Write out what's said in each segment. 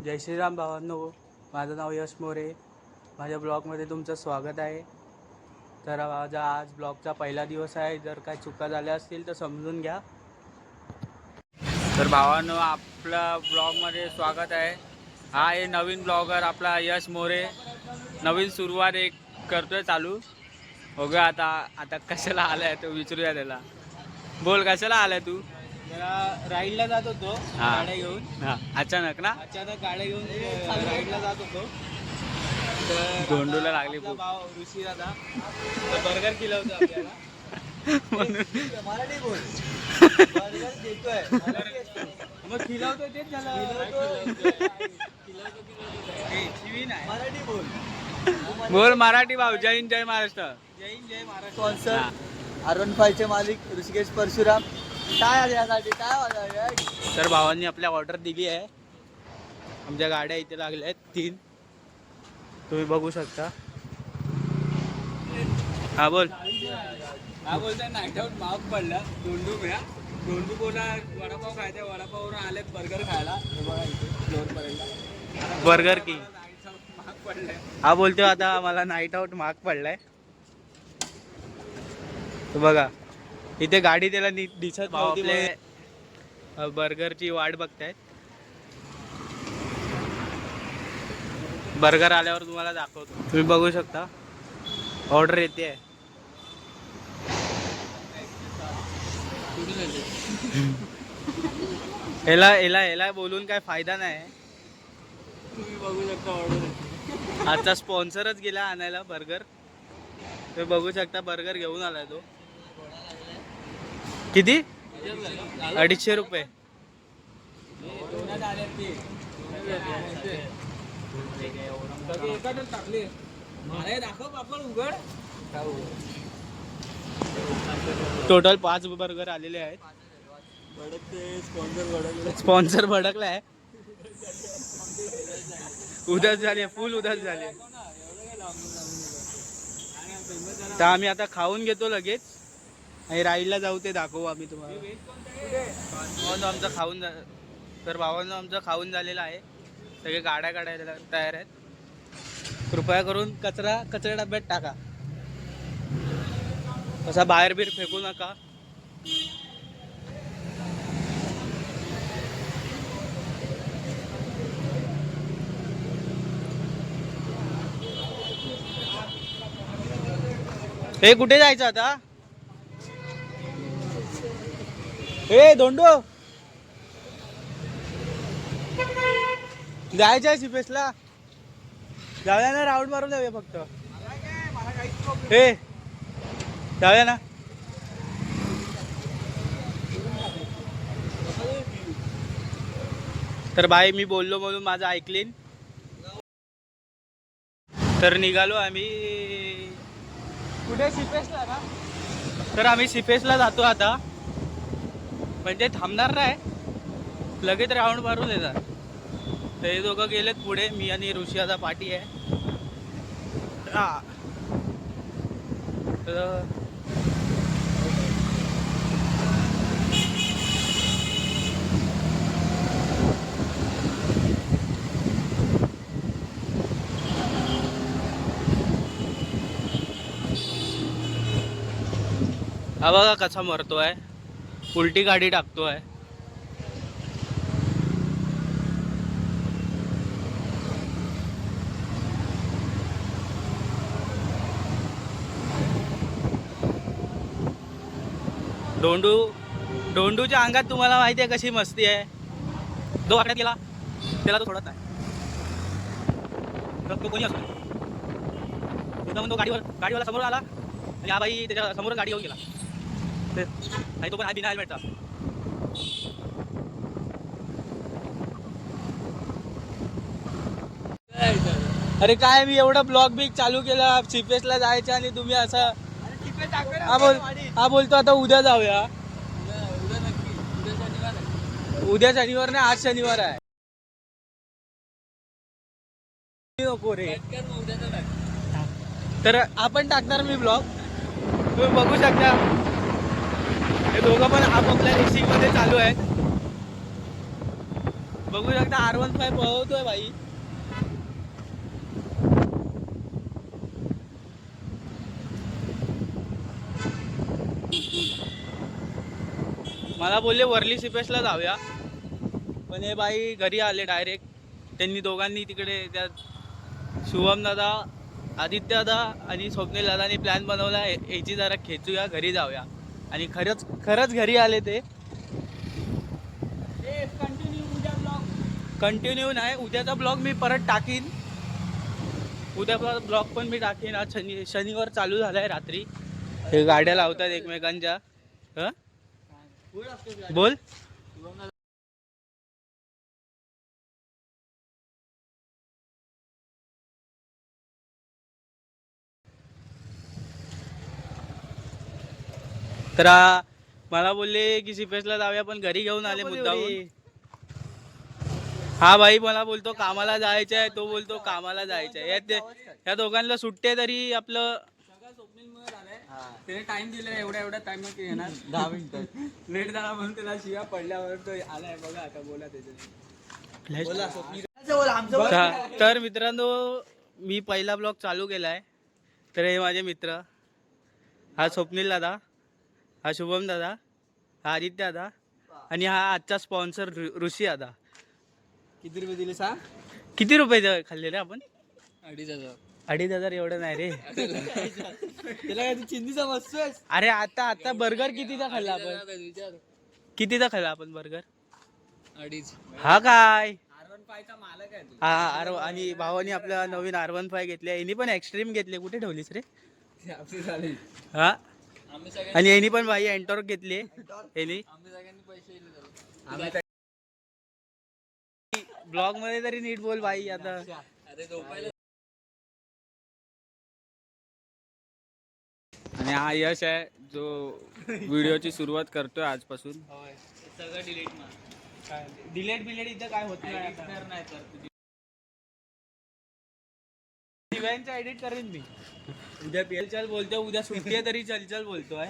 जय श्रीराम भावांनो, माझं नाव यश मोरे. माझ्या ब्लॉगमध्ये तुमचं स्वागत आहे. तर माझा आज ब्लॉगचा पहिला दिवस आहे. जर काय चुका झाल्या असतील तर समजून घ्या. तर भावांनो, आपला ब्लॉगमध्ये स्वागत आहे. हा आहे नवीन ब्लॉगर आपला यश मोरे. नवीन सुरुवात एक करतोय चालू. बघूया आता आता कशाला आलाय तो विचारूया त्याला. बोल, कशाला आलाय तू? राईडला जात होतो गाड्या घेऊन. अचानक ना? अचानक गाड्या घेऊन राईडला जात होतो. धोंडूला लागली आपला भूक. भाव ऋषी दादा बर्गर केलं होतं आपल्याला. मराठी बोल. बर्गर देतोय मग खिलवतो तेच झालं. मराठी बोल. बोल मराठी भाऊ. जय हिंद, जय महाराष्ट्र. जय हिंद, जय महाराष्ट्र. स्पॉन्सर R15चे मालिक ऋषिकेश परशुराम. काय आहे यासाठी काय वाजवा. तर भावांनी आपल्या ऑर्डर दिली आहे. आमच्या गाड्या इथे लागल्या आहेत 3. तुम्ही बघू शकता. हा बोल. हा बोलताय नाईट आउट महाग पडला. दोंडू घ्या. दोंडू बोला वडापाव खायचा. वडापाववरून आलेत बर्गर खायला. हे बघा इथे फ्लोअरपर्यंत बर्गर किंग. महाग पडलाय. हा बोलतोय आता मला नाईट आउट महाग पडलाय. तो बघा इथे गाडी त्याला दिसत भाऊ आपले बर्गरची वाट बघतायत. बर्गर आल्यावर तुम्हाला दाखवतो. तुम्ही बघू शकता ऑर्डर येते आहे. याला बोलून काय फायदा नाही. तुम्ही बघू शकता ऑर्डर. आजचा स्पॉन्सरच गेला आणायला बर्गर. तुम्ही बघू शकता बर्गर घेऊन आलाय तो. किती? 250 रुपये. टोटल 5 बर्गर आलेले आहेत. स्पॉन्सर भडकलाय. उदास झाले, फुल उदास झाले. तर आम्ही आता खाऊन घेतो लगेच आणि राईडला जाऊ ते दाखवू आम्ही तुम्हाला. भावांनो आमचं खाऊन तर भावांनो आमचं खाऊन झालेलं आहे. सगळे गाड्या काढायला तयार आहेत. कृपया करून कचऱ्या डब्यात टाका. तसा बाहेर बीर फेकू नका. हे कुठे जायचं आता? हे धोंडू जायचंय सिपेसला. जाऊया ना, राऊंड मारून जाऊया फक्त. हे जाऊया ना. तर बाई मी बोललो म्हणून माझं ऐकलीन. तर निघालो आम्ही कुठे सिपेसला ना. तर आम्ही सिपेसला जातो आता. म्हणजे थांबणार नाही, लगेच राऊंड मारून येतात. तर हे दोघं गेलेत पुढे. मी आणि ऋषी आता पाठी आहे. तर हा बघा कसा मरतोय. उलटी गाडी टाकतोय. डोंडूच्या अंगात तुम्हाला माहिती आहे कशी मस्ती आहे. तो वाकड्यात गेला त्याला तो सोडत नाही. तर तो कोणी असतो तो गाडीवाला समोर आला आणि हा बाई त्याच्या समोर गाडी येऊन गेला. आणि तो पण बिना हेल्मेटचा. अरे काय मी एवढा ब्लॉग बिग चालू केला सिपेसला जायचं आणि तुम्ही असं. हा बोलतो आता उद्या जाऊया. उद्या शनिवार नाही, आज शनिवार आहे. नको रे. तर आपण टाकणार मी ब्लॉग. तुम्ही बघू शकता हे दोघं पण आपापल्या रेसिंग मध्ये चालू आहेत. बघू शकता R15 पळवतोय भाई. मला बोलले वर्ली सिपेसला जाऊया, पण हे बाई घरी आले डायरेक्ट. त्यांनी दोघांनी तिकडे त्या शुभम दादा, आदित्य दादा आणि स्वप्नील दादानी प्लॅन बनवला याची जरा खेचूया, घरी जाऊया. आणि खरंच घरी आले ते. कंटिन्यू नाही, उद्याचा ब्लॉग मी परत टाकीन. उद्याचा ब्लॉग पण मी टाकीन. आज शनिवार चालू झालाय रात्री. हे गाड्या लावतात एकमेकांच्या. बोल. तर मला बोलले की सिपेसला जाऊया, पण घरी घेऊन आले मुद्दाहून. हा भाई मला बोलतो कामाला जायचं आहे, तो बोलतो कामाला जायचं आहे. या दोघांना सुट्टे तरी आपलं त्याने टाइम दिलाय, एवढ्या टाइम येणार 10 मिनिटं लेट झाला म्हणून त्याला शिव्या पडल्यावर तो आलाय. बघा आता बोला त्याच्यात. तर मित्रांनो, मी पहिला ब्लॉग चालू केलाय. तर हे माझे मित्र, हा स्वप्नील दादा, हा शुभम दादा, हा आदित्य दादा आणि हा आजचा स्पॉन्सर ऋषी दादा. किती रुपये दिले सांग? किती रुपये खाल्ले रे आपण? 2,500. 2,500 एवढं नाही रे. त्याला काय चिंधीचा बसतोय? अरे आता बर्गर कितीचा खाल्ला आपण? कितीचा खाल्ला आपण बर्गर? 2.5. हा काय R15चा मालक आहे तू. हा. आणि भावानी आपल्या नवीन R15 घेतल्या. यांनी पण एक्स्ट्रीम घेतले. कुठे ठेवलीस रे? हा. आणि यांनी पण भाई एंटॉर्क घेतली. यांनी ब्लॉग मध्ये तरी नीट बोल भाई. आता आणि हा यश आहे जो व्हिडिओची सुरुवात करतोय आजपासून. सगळं डिलीट मार. डिलेट बिलेट इथं काय होत नाही. दिव्यांचा एडिट करेन मी. उद्या चल बोलतोय, उद्या सुट्टी आहे तरी चल बोलतोय.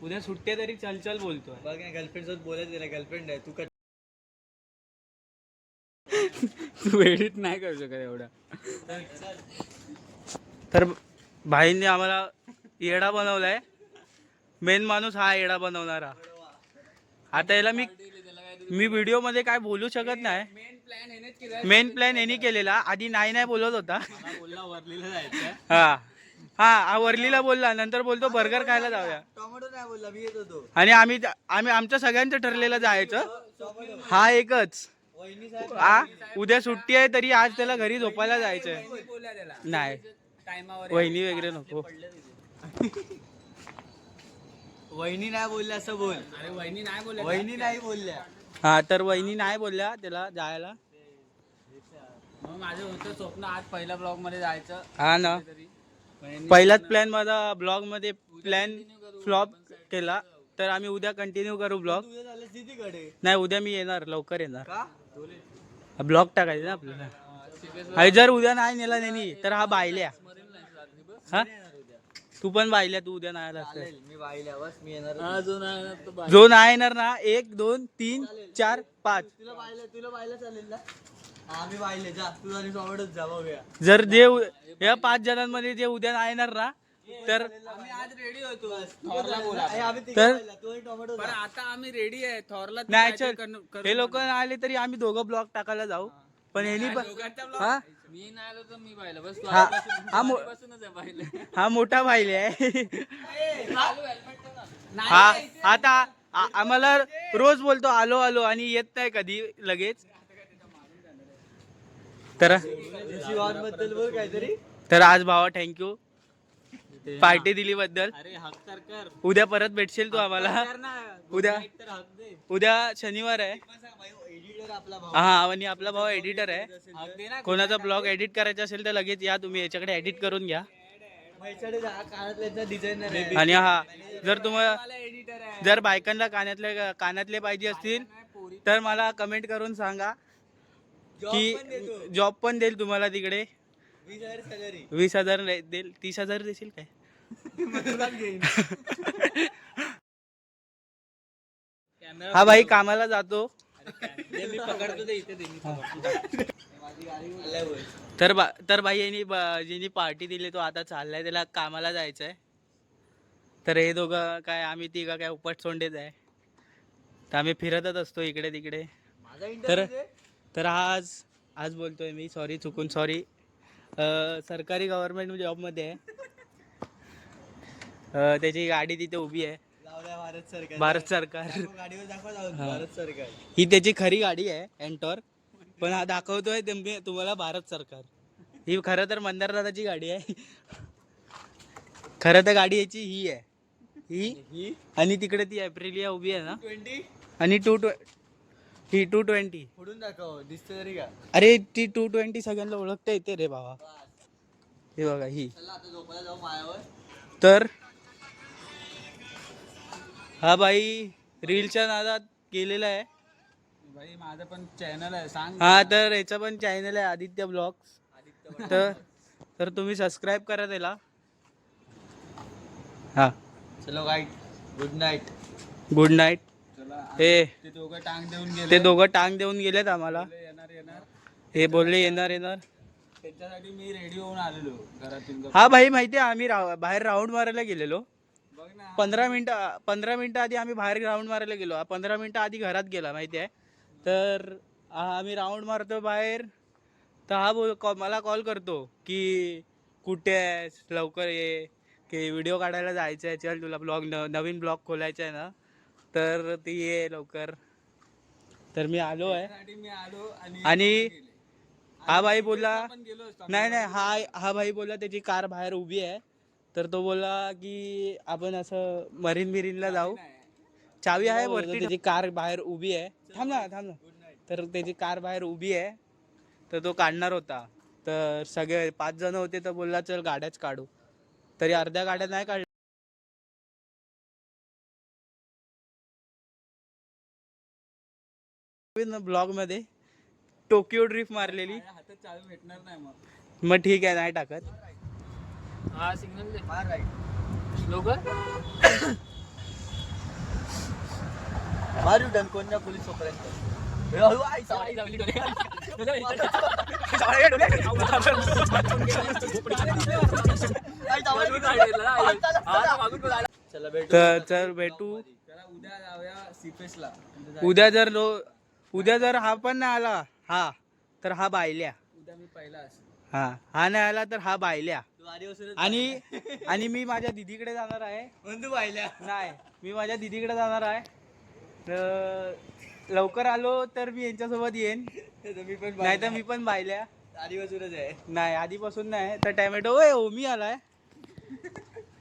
उद्या सुट्टी आहे तरी चल बोलतोय. बघ गर्लफ्रेंड सोबत बोलायचं त्याला, गर्लफ्रेंड आहे तू. तू एडिट नाही करू शकत एवढा. तर भाईंनी आम्हाला येडा बनवलाय. मेन माणूस हा येडा बनवणारा. आता याला मी व्हिडिओ मध्ये काय बोलू शकत नाही. मेन प्लॅन यांनी केलेला. आधी नाही बोलत होता. हा वर्लीला बोलला, नंतर बोलतो बर्गर खायला जाऊया. टोमॅटो नाही बोलला, मी येत होतो. आणि आम्ही आमच्या सगळ्यांचं ठरलेलं जायचं. हा एकच. उद्या सुट्टी आहे तरी आज त्याला घरी झोपायला जायचंय. नाही वहिनी वगैरे नको. वहिनी नाही बोलल्या असं बोल. अरे वहिनी नाही बोलल्या. हा तर वहिनी नाही बोलल्या त्याला जायला. मग माझं होतं स्वप्न आज पहिल्या ब्लॉग मध्ये जायचं. हा ना, पहिलाच प्लॅन माझा ब्लॉग मध्ये प्लॅन फ्लॉप केला. तर आम्ही उद्या कंटिन्यू करू ब्लॉग. नाही उद्या मी येणार, लवकर येणार. ब्लॉग टाकायचं ना आपल्याला. जर उद्या नाही नेला त्यांनी तर हा बायल्या. हा तू पण बायल्या. तू उद्या नाही आला मी बायल्या बस, मी येणार. जो नाही येणार ना 1 2 3 4 5. तुला बायला चालेल ना? आम्ही बायले जा, तू आणि सोबतच जा बघूया. जर जे या 5 जणांमध्ये जे उद्या नाही येणार ना तर आम्ही आज रेडी होतो थॉरला बोला. तर आता आम्ही रेडी आहे थॉरला. नाही चल, हे लोक नाही आले तरी आम्ही दोघं ब्लॉग टाकायला जाऊ. पण यांनी पण हा मी नाही आलो तर मी बायला बस. हा मोठा बायले आहे. हा आता आम्हाला रोज बोलतो आलो आलो आणि येत नाही कधी लगेच. बद्दल बोल काहीतरी. तर आज भावा थँक्यू पार्टी दिली बद्दल. अरे हक तर कर. उद्या परत भेटशील तू आम्हाला. उद्या शनिवार आहे. हा आणि आपला भाऊ एडिटर आहे. कोणाचा ब्लॉग एडिट करायचा असेल तर लगेच या तुम्ही, याच्याकडे एडिट करून घ्या. आणि हा जर तुम्हाला जर बायकांना कानातले पाहिजे असतील तर मला कमेंट करून सांगा की जॉब पण देईल तुम्हाला तिकडे. 20,000 देईल. 30,000 देशील काय? हा भाई कामाला जातो. मी पकडतो ते इथे तर भाई यांनी पार्टी दिली तो आता चाललाय, त्याला कामाला जायचंय. तर हे दोघं काय, आम्ही तिघं काय उपट सोंडेच आहे. तर आम्ही फिरतच असतो इकडे तिकडे. तर आज बोलतोय मी, सॉरी चुकून सॉरी. सरकारी गव्हर्नमेंट जॉबमध्ये आहे. त्याची गाडी तिथे उभी आहे. भारत सरकार. भारत सरकार. ही त्याची खरी गाडी आहे एंटॉर, पण हा दाखवतोय तुम्हाला भारत सरकार. ही खरं तर मंदार दादाची गाडी आहे. खरं तर गाडी याची ही आहे, ही. आणि तिकडे ती एप्रिलिया उभी आहे ना, 20 आणि ही 220. फोडून दाखव, दिसते तरी का? अरे ती 220 सगळ्यांना ओळखता येते रे बाबा. हे बघा ही. आता झोपायला जाऊ मायावर. तर हा भाई रीलच्या नादात गेलेला आहे. भाई माझं पण चॅनल आहे, सांग. हा, तर याचा पण चॅनल आहे आदित्य ब्लॉग्स. तर तुम्ही सबस्क्राईब करा त्याला. हा, चलो guide, good night. Good night. हे ते दोघं टांग देऊन गेले. ते दोघं टांग देऊन गेलेत आम्हाला. येणार. हे बोलले येणार. त्यांच्यासाठी मी रेडी होऊन आलेलो घरातून. हा भाई माहितीये, आम्ही बाहेर राऊंड मारायला गेलेलो. बघ ना, 15 मिनिटं आधी आम्ही बाहेर राऊंड मारायला गेलो. 15 मिनिटं आधी घरात गेला माहिती आहे. तर आम्ही राऊंड मारतो बाहेर. तर हा मला कॉल करतो की कुठे आहेस, लवकर ये, की व्हिडिओ काढायला जायचं आहे, चल तुला नवीन ब्लॉग खोलायचा आहे ना, तर ती ये लवकर. तर मी आलो आहे. मी आलो आणि हा भाई बोलला, पण गेलो असतो. नाही हा भाई बोलला त्याची कार बाहेर उभी आहे. तर तो बोलला की आपण असं मरीनला जाऊ. चावी आहे वरती, त्याची कार बाहेर उभी आहे. थांब ना. तर त्याची कार बाहेर उभी आहे, तर तो काढणार होता. तर सगळे 5 जण होते, तर बोलला चल गाड्याच काढू. तरी अर्ध्या गाड्या नाही काढल्या. ब्लॉग मध्ये टोकियो ड्रिफ्ट मारलेली. हातात चावी भेटणार नाही मग. मग ठीक आहे, नाही टाकत. हा सिग्नल दे. मार राईट. लोक मारू डन कोणत्या पोलीस सोपर्यंत. चल भेटू उद्या जाऊया सीपेसला. उद्या जर हा पण नाही आला हा, तर हा बायल्या. उद्या मी पहिला असेल. हा नाही आला तर हा बायल्या. आणि मी माझ्या दिदीकडे जाणार आहे. बंधू बायल्या नाही, मी माझ्या दिदीकडे जाणार आहे. लवकर आलो तर मी यांच्यासोबत येईन, नाही तर मी पण बायल्या. आदिवासूरच आहे. नाही, आधीपासून नाही. तर टॅमॅटो ओमी आलाय.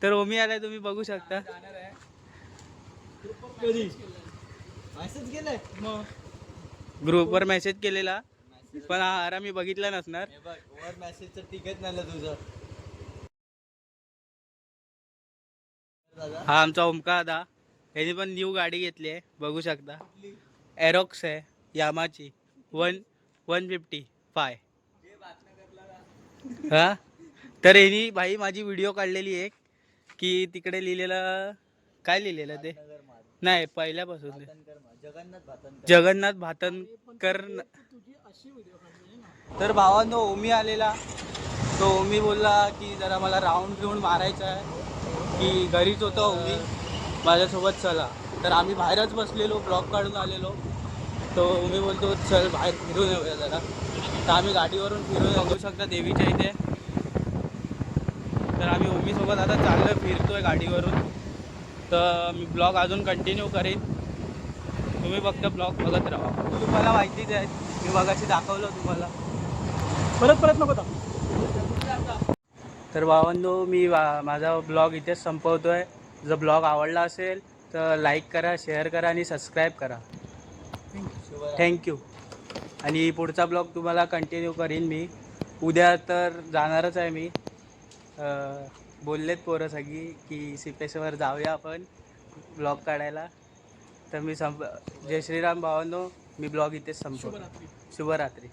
तर ओमी आलाय, तुम्ही बघू शकता. जाणार आहे. मेसेज केलाय मग ग्रुपवर मेसेज केलेला, पण हा मी बघितला नसणार. वर मेसेजचं तिकीट नाही तुझं. हा आमचा ओमका दादा, याने पण न्यू गाडी घेतली आहे, बघू शकता. एरोक्स आहे, यामाची 155. हा, तर यांनी भाई माझी व्हिडिओ काढलेली एक, की तिकडे लिहिलेलं काय लिहिलेलं ते नाही पहिल्यापासून जगन्नाथ भातनकर. तर भावांनो ओमी आलेला, तो ओमी बोलला की जरा मला राऊंड घेऊन मारायचा आहे, की घरीच होतं ओमी माझ्यासोबत चला. तर आम्ही बाहेरच बसलेलो, ब्लॉग काढून आलेलो. तो ओमी बोलतो चल बाहेर फिरून येऊया जरा. तर आम्ही गाडीवरून फिरून बघू शकता देवीच्या इथे. तर आम्ही ओमीसोबत आता चाललं फिरतोय गाडीवरून. तर मी ब्लॉग अजून कंटिन्यू करेन, तुम्ही फक्त ब्लॉग बघत राहा. तुम्हाला माहितीच आहे, मी मगाशी दाखवलं तुम्हाला. परत नको दाखव. तर भावांनो मी माझा ब्लॉग इथेच संपवतोय. जर ब्लॉग आवडला असेल तर लाईक करा, शेअर करा आणि सबस्क्राईब करा. थँक्यू. आणि पुढचा ब्लॉग तुम्हाला कंटिन्यू करीन मी. उद्या तर जाणारच आहे मी. बोललेत पोरं सगळी की सिपेसवर जाऊया आपण ब्लॉग काढायला. तर मी जय श्रीराम भावांनो, मी ब्लॉग इथेच संपवतो. शुभरात्री.